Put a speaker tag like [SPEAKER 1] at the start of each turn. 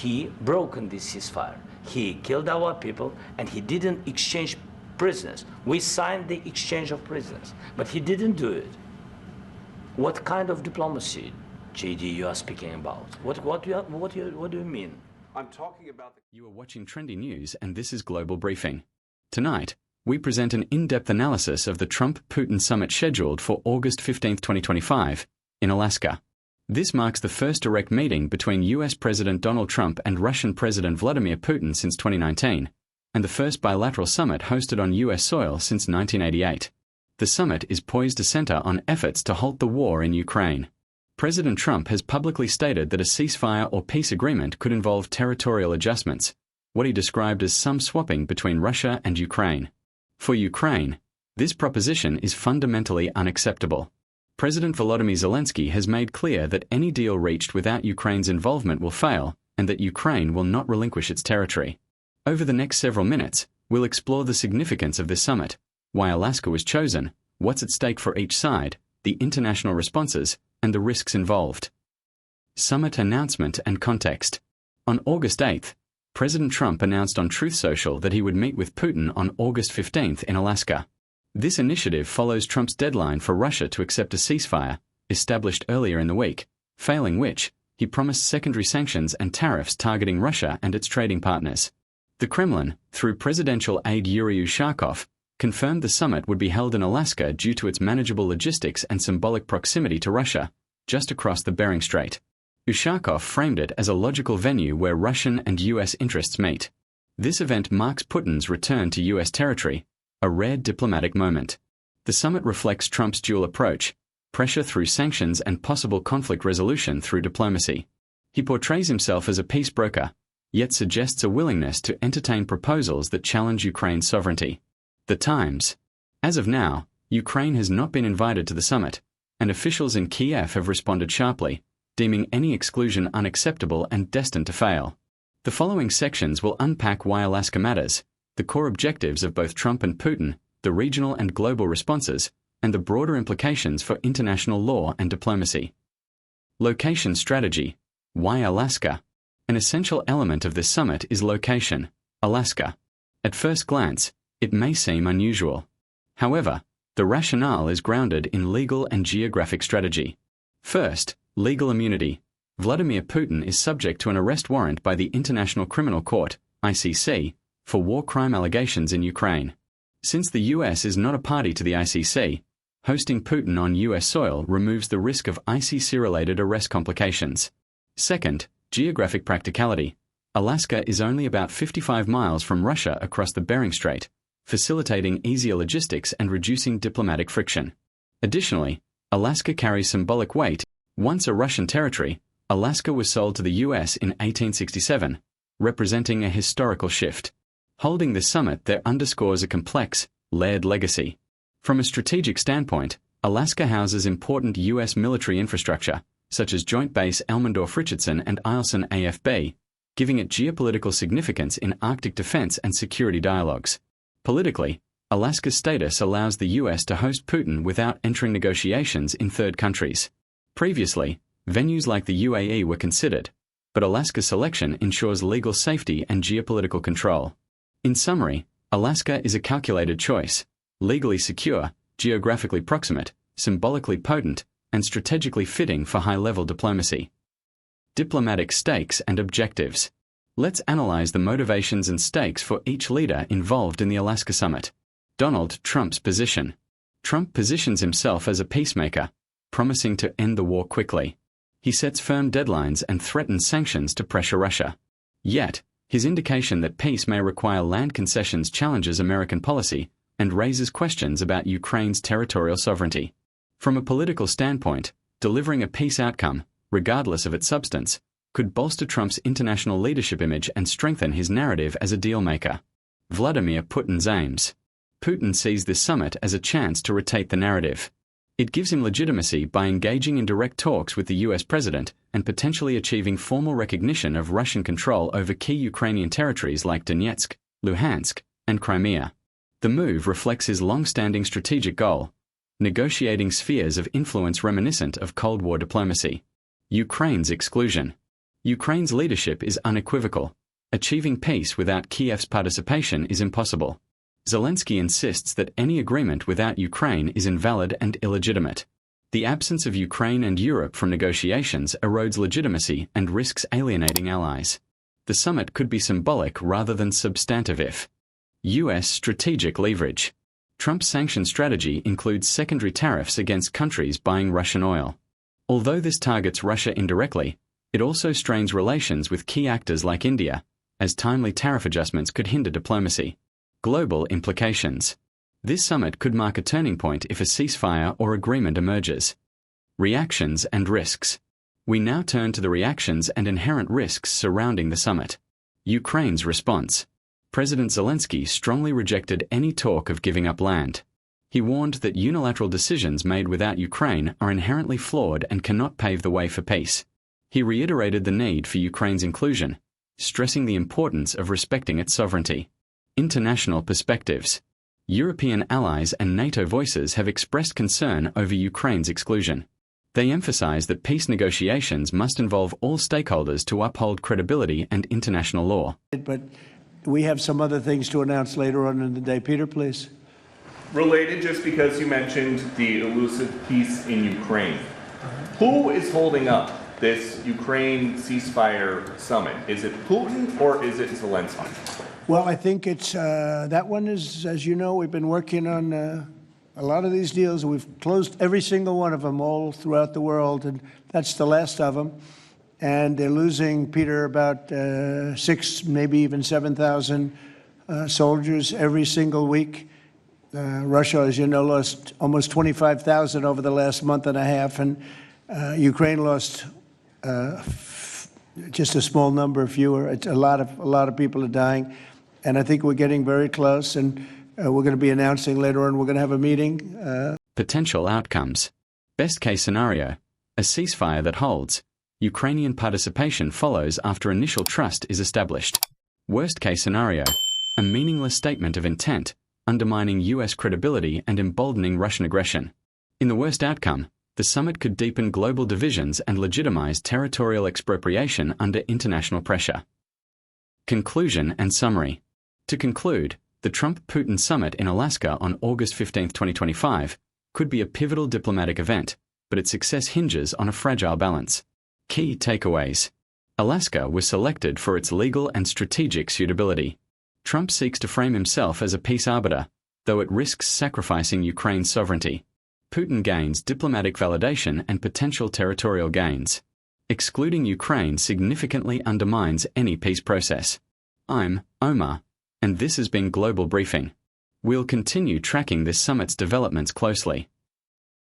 [SPEAKER 1] he broken this ceasefire. He killed our people, and he didn't exchange prisoners. We signed the exchange of prisoners, but he didn't do it. What kind of diplomacy, JD, you are speaking about? What do you mean?
[SPEAKER 2] I'm talking about
[SPEAKER 3] You are watching Trendy News, and this is Global Briefing. Tonight, we present an in-depth analysis of the Trump-Putin summit scheduled for August 15, 2025, in Alaska. This marks the first direct meeting between US President Donald Trump and Russian President Vladimir Putin since 2019, and the first bilateral summit hosted on US soil since 1988. The summit is poised to center on efforts to halt the war in Ukraine. President Trump has publicly stated that a ceasefire or peace agreement could involve territorial adjustments, what he described as some swapping between Russia and Ukraine. For Ukraine, this proposition is fundamentally unacceptable. President Volodymyr Zelensky has made clear that any deal reached without Ukraine's involvement will fail, and that Ukraine will not relinquish its territory. Over the next several minutes, we'll explore the significance of this summit, why Alaska was chosen, what's at stake for each side, the international responses, and the risks involved. Summit announcement and context. On August 8th, President Trump announced on Truth Social that he would meet with Putin on August 15th in Alaska. This initiative follows Trump's deadline for Russia to accept a ceasefire, established earlier in the week, failing which, he promised secondary sanctions and tariffs targeting Russia and its trading partners. The Kremlin, through presidential aide Yuri Ushakov, confirmed the summit would be held in Alaska due to its manageable logistics and symbolic proximity to Russia, just across the Bering Strait. Ushakov framed it as a logical venue where Russian and US interests meet. This event marks Putin's return to US territory, a rare diplomatic moment. The summit reflects Trump's dual approach, pressure through sanctions and possible conflict resolution through diplomacy. He portrays himself as a peace broker, yet suggests a willingness to entertain proposals that challenge Ukraine's sovereignty. The Times. As of now, Ukraine has not been invited to the summit, and officials in Kiev have responded sharply, deeming any exclusion unacceptable and destined to fail. The following sections will unpack why Alaska matters, the core objectives of both Trump and Putin, the regional and global responses, and the broader implications for international law and diplomacy. Location strategy. Why Alaska? An essential element of this summit is location, Alaska. At first glance, it may seem unusual. However, the rationale is grounded in legal and geographic strategy. First, legal immunity. Vladimir Putin is subject to an arrest warrant by the International Criminal Court, ICC, for war crime allegations in Ukraine. Since the US is not a party to the ICC, hosting Putin on US soil removes the risk of ICC-related arrest complications. Second, geographic practicality. Alaska is only about 55 miles from Russia across the Bering Strait, facilitating easier logistics and reducing diplomatic friction. Additionally, Alaska carries symbolic weight. Once a Russian territory, Alaska was sold to the US in 1867, representing a historical shift. Holding this summit there underscores a complex, layered legacy. From a strategic standpoint, Alaska houses important US military infrastructure, such as Joint Base Elmendorf-Richardson and Eielson AFB, giving it geopolitical significance in Arctic defense and security dialogues. Politically, Alaska's status allows the US to host Putin without entering negotiations in third countries. Previously, venues like the UAE were considered, but Alaska's selection ensures legal safety and geopolitical control. In summary, Alaska is a calculated choice, legally secure, geographically proximate, symbolically potent, and strategically fitting for high-level diplomacy. Diplomatic stakes and objectives. Let's analyze the motivations and stakes for each leader involved in the Alaska summit. Donald Trump's position. Trump positions himself as a peacemaker, promising to end the war quickly. He sets firm deadlines and threatens sanctions to pressure Russia. Yet, his indication that peace may require land concessions challenges American policy and raises questions about Ukraine's territorial sovereignty. From a political standpoint, delivering a peace outcome, regardless of its substance, could bolster Trump's international leadership image and strengthen his narrative as a deal-maker. Vladimir Putin's aims. Putin sees this summit as a chance to rotate the narrative. It gives him legitimacy by engaging in direct talks with the US president and potentially achieving formal recognition of Russian control over key Ukrainian territories like Donetsk, Luhansk, and Crimea. The move reflects his long-standing strategic goal, negotiating spheres of influence reminiscent of Cold War diplomacy. Ukraine's exclusion. Ukraine's leadership is unequivocal. Achieving peace without Kiev's participation is impossible. Zelensky insists that any agreement without Ukraine is invalid and illegitimate. The absence of Ukraine and Europe from negotiations erodes legitimacy and risks alienating allies. The summit could be symbolic rather than substantive if U.S. strategic leverage. Trump's sanction strategy includes secondary tariffs against countries buying Russian oil. Although this targets Russia indirectly, it also strains relations with key actors like India, as timely tariff adjustments could hinder diplomacy. Global implications. This summit could mark a turning point if a ceasefire or agreement emerges. Reactions and risks. We now turn to the reactions and inherent risks surrounding the summit. Ukraine's response. President Zelensky strongly rejected any talk of giving up land. He warned that unilateral decisions made without Ukraine are inherently flawed and cannot pave the way for peace. He reiterated the need for Ukraine's inclusion, stressing the importance of respecting its sovereignty. International perspectives. European allies and NATO voices have expressed concern over Ukraine's exclusion. They emphasize that peace negotiations must involve all stakeholders to uphold credibility and international law.
[SPEAKER 2] But we have some other things to announce later on in the day. Peter, please.
[SPEAKER 4] Related, just because you mentioned the elusive peace in Ukraine. Who is holding up this Ukraine ceasefire summit? Is it Putin or is it Zelensky?
[SPEAKER 2] Well, I think it's that one is, as you know, we've been working on a lot of these deals. We've closed every single one of them all throughout the world, and that's the last of them. And they're losing, Peter, about 6, maybe even 7,000 soldiers every single week. Russia, as you know, lost almost 25,000 over the last month and a half, and Ukraine lost just a small number, fewer. It's a lot of people are dying, and I think we're getting very close. And we're going to be announcing later on. We're going to have a meeting.
[SPEAKER 3] Potential outcomes. Best case scenario: a ceasefire that holds. Ukrainian participation follows after initial trust is established. Worst case scenario: a meaningless statement of intent, undermining U.S. credibility and emboldening Russian aggression. In the worst outcome, the summit could deepen global divisions and legitimize territorial expropriation under international pressure. Conclusion and summary. To conclude, the Trump-Putin summit in Alaska on August 15, 2025, could be a pivotal diplomatic event, but its success hinges on a fragile balance. Key takeaways. Alaska was selected for its legal and strategic suitability. Trump seeks to frame himself as a peace arbiter, though it risks sacrificing Ukraine's sovereignty. Putin gains diplomatic validation and potential territorial gains. Excluding Ukraine significantly undermines any peace process. I'm Omar, and this has been Global Briefing. We'll continue tracking this summit's developments closely.